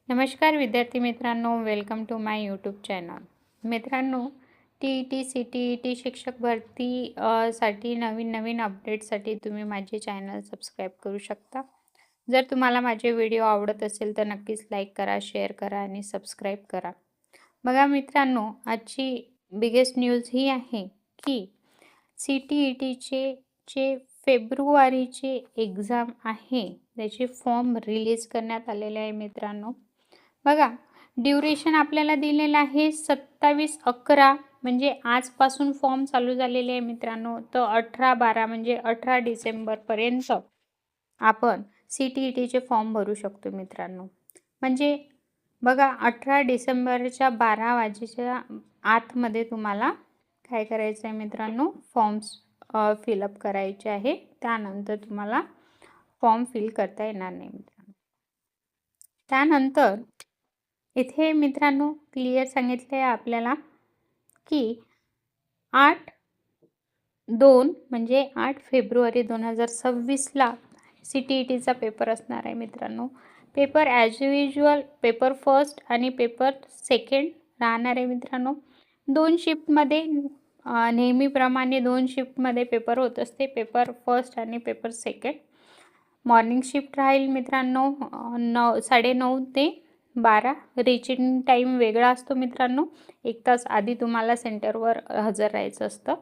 नमस्कार विद्यार्थी मित्रांनो, welcome to my YouTube channel. मित्रांनो, T C T E T शिक्षक भरती साठी नवीन अपडेटसाठी तुम्ही माझे चॅनल सबस्क्राईब करू शकता. जर तुम्हाला माझे व्हिडिओ आवडत असेल तर नक्कीच लाईक करा, शेअर करा आणि सबस्क्राईब करा. बघा मित्रांनो, आजची बिगेस्ट न्यूज ही आहे की सी टी ई टीचे जे फेब्रुवारीचे एक्झाम आहे त्याचे फॉर्म रिलीज करण्यात आलेले आहे मित्रांनो. बघा, ड्युरेशन आपल्याला दिलेलं आहे 27/11 म्हणजे आजपासून फॉर्म चालू झालेले आहे मित्रांनो. तर 18/12 म्हणजे 18 डिसेंबरपर्यंत आपण सी टी ई टीचे फॉर्म भरू शकतो मित्रांनो. म्हणजे बघा, 18 डिसेंबरच्या 12 वाजेच्या आतमध्ये तुम्हाला काय करायचं आहे मित्रांनो, फॉर्म्स फिलअप करायचे आहे. त्यानंतर तुम्हाला फॉर्म फिल करता येणार नाही मित्रांनो. त्यानंतर इथे मित्रांनो क्लिअर सांगितले आहे आपल्याला की 8/2 म्हणजे 8 फेब्रुवारी 2026ला सी टी ई टीचा पेपर असणार आहे मित्रांनो. Paper as usual paper first आणि पेपर सेकंड राहणार आहे मित्रांनो. 2 शिफ्टमध्ये नेहमीप्रमाणे 2 शिफ्टमध्ये पेपर होत असते. पेपर फर्स्ट आणि पेपर सेकंड. मॉर्निंग शिफ्ट राहील मित्रांनो 9:30 ते 12. रीचिंग टाईम वेगळा असतो मित्रांनो. 1 तास आधी तुम्हाला सेंटरवर हजर राहायचं असतं.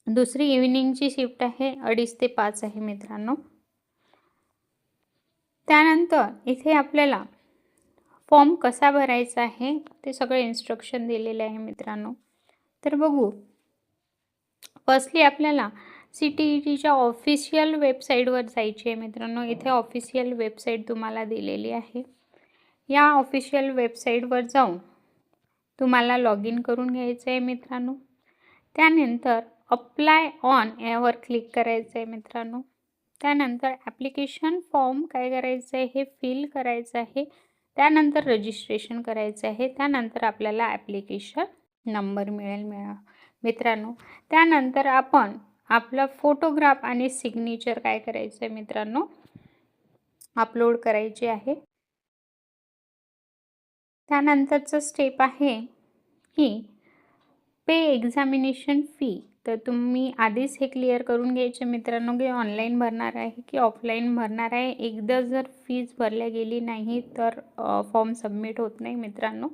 दुसरी इव्हिनिंगची शिफ्ट आहे 2:30 ते 5 आहे मित्रांनो. त्यानंतर इथे आपल्याला फॉर्म कसा भरायचा आहे ते सगळे इन्स्ट्रक्शन दिलेले आहे मित्रांनो. तर बघू, फर्स्टली आपल्याला सी टी ई टीच्या ऑफिशियल वेबसाईटवर जायची आहे मित्रांनो. इथे ऑफिशियल वेबसाईट तुम्हाला दिलेली आहे. या ऑफिशियल वेबसाईटवर जाऊन तुम्हाला लॉग इन करून घ्यायचं आहे मित्रांनो. त्यानंतर अप्लाय ऑन यावर क्लिक करायचं आहे मित्रांनो. त्यानंतर ॲप्लिकेशन फॉर्म काय करायचं आहे हे फिल करायचं आहे. त्यानंतर रजिस्ट्रेशन करायचं आहे. त्यानंतर आपल्याला ॲप्लिकेशन नंबर मिळेल मित्रांनो. त्यानंतर आपण आपला फोटोग्राफ आणि सिग्नेचर काय करायचं आहे मित्रांनो, अपलोड करायचे आहे. त्यानंतरचं स्टेप आहे की पे एक्झामिनेशन फी. तर तुम्ही आधीच हे क्लिअर करून घ्यायचे मित्रांनो की ऑनलाईन भरणार आहे की ऑफलाईन भरणार आहे. एकदा जर फीज भरल्या गेली नाही तर फॉर्म सबमिट होत नाही मित्रांनो.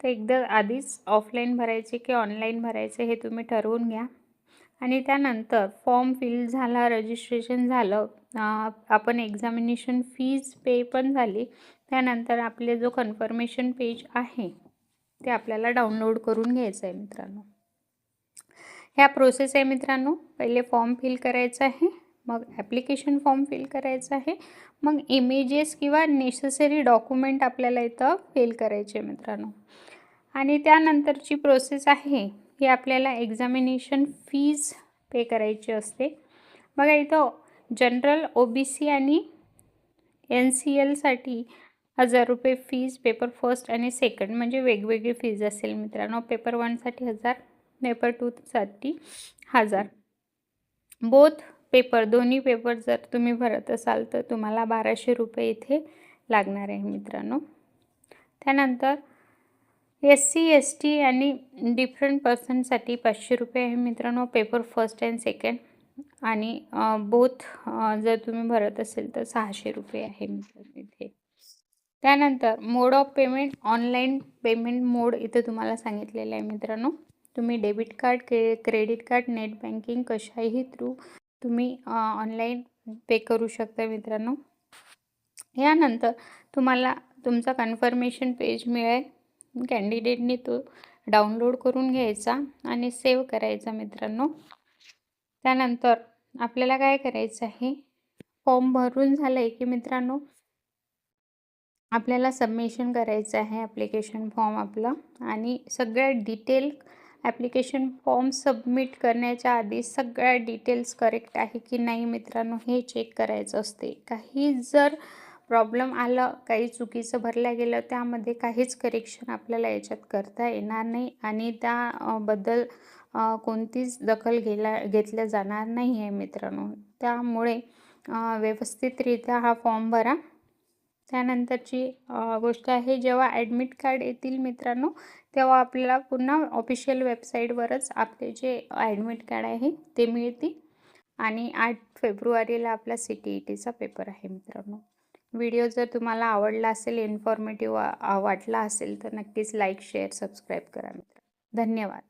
तर एकदा आधीच ऑफलाईन भरायचे की ऑनलाईन भरायचे हे तुम्ही ठरवून घ्या. आणि त्यानंतर फॉर्म फिल झाला, रजिस्ट्रेशन झालं, आपण एक्झामिनेशन फीज पे पण झाली. त्यानंतर आपले जो कन्फर्मेशन पेज आहे ते आपल्याला डाउनलोड करून घ्यायचं आहे मित्रांनो. ह्या प्रोसेस आहे मित्रांनो. पहिले फॉर्म फिल करायचा आहे, मग ॲप्लिकेशन फॉर्म फिल करायचा आहे, मग इमेजेस किंवा नेसेसरी डॉक्युमेंट आपल्याला इथं फिल करायचे मित्रांनो. आणि त्यानंतरची प्रोसेस आहे की आपल्याला एक्झामिनेशन फीज पे करायची असते. बघा, इथं जनरल, OBC आणि NCLसाठी 1000 रुपये फीज, पेपर फर्स्ट आणि सेकंड म्हणजे वेगवेगळी फीज असेल मित्रांनो. पेपर 1साठी 1000, पेपर 2साठी 1000. बोथ पेपर, दोन्ही पेपर जर तुम्ही भरत असाल तर तुम्हाला 1200 रुपये इथे लागणार आहे मित्रांनो. त्यानंतर SC ST आणि डिफरंट पर्सनसाठी 500 रुपये आहे मित्रांनो, पेपर फर्स्ट अँड सेकंड. आणि बोथ जर तुम्ही भरत असेल तर 600 रुपये आहे मित्रांनो इथे. त्यानंतर मोड ऑफ पेमेंट, ऑनलाईन पेमेंट मोड इथे तुम्हाला सांगितलेलं आहे मित्रांनो. तुम्ही debit card, credit card, net banking कशाही थ्रू तुम्ही ऑनलाईन पे करू शकता मित्रांनो. यानंतर तुम्हाला तुमचा कन्फर्मेशन पेज मिळेल. कॅन्डिडेटने तो डाउनलोड करून घ्यायचा आणि सेव्ह करायचा मित्रांनो. त्यानंतर आपल्याला काय करायचं आहे, फॉर्म भरून झालं आहे की मित्रांनो आपल्याला सबमिशन करायचं आहे ॲप्लिकेशन फॉर्म आपलं. आणि सगळ्या डिटेल ॲप्लिकेशन फॉर्म सबमिट करण्याच्या आधी सगळ्या डिटेल्स करेक्ट आहे की नाही मित्रांनो हे चेक करायचं असते. काही जर प्रॉब्लेम आलं, काही चुकीचं भरलं गेलं, त्यामध्ये काहीच करेक्शन आपल्याला याच्यात करता येणार नाही आणि त्याबद्दल कोणतीच दखल घेतल्या जाणार नाही आहे मित्रांनो. त्यामुळे व्यवस्थितरित्या हा फॉर्म भरा. त्यानंतरची गोष्ट आहे, जेव्हा ॲडमिट कार्ड येतील मित्रांनो, तेव्हा आपल्याला पुन्हा ऑफिशियल वेबसाईटवरच आपले जे ॲडमिट कार्ड आहे ते मिळतील. आणि 8 फेब्रुवारीला आपला CTETचा पेपर आहे मित्रांनो. व्हिडिओ जर तुम्हाला आवडला असेल, इन्फॉर्मेटिव्ह वाटला असेल, तर नक्कीच लाईक, शेअर, सबस्क्राईब करा मित्रांनो. धन्यवाद.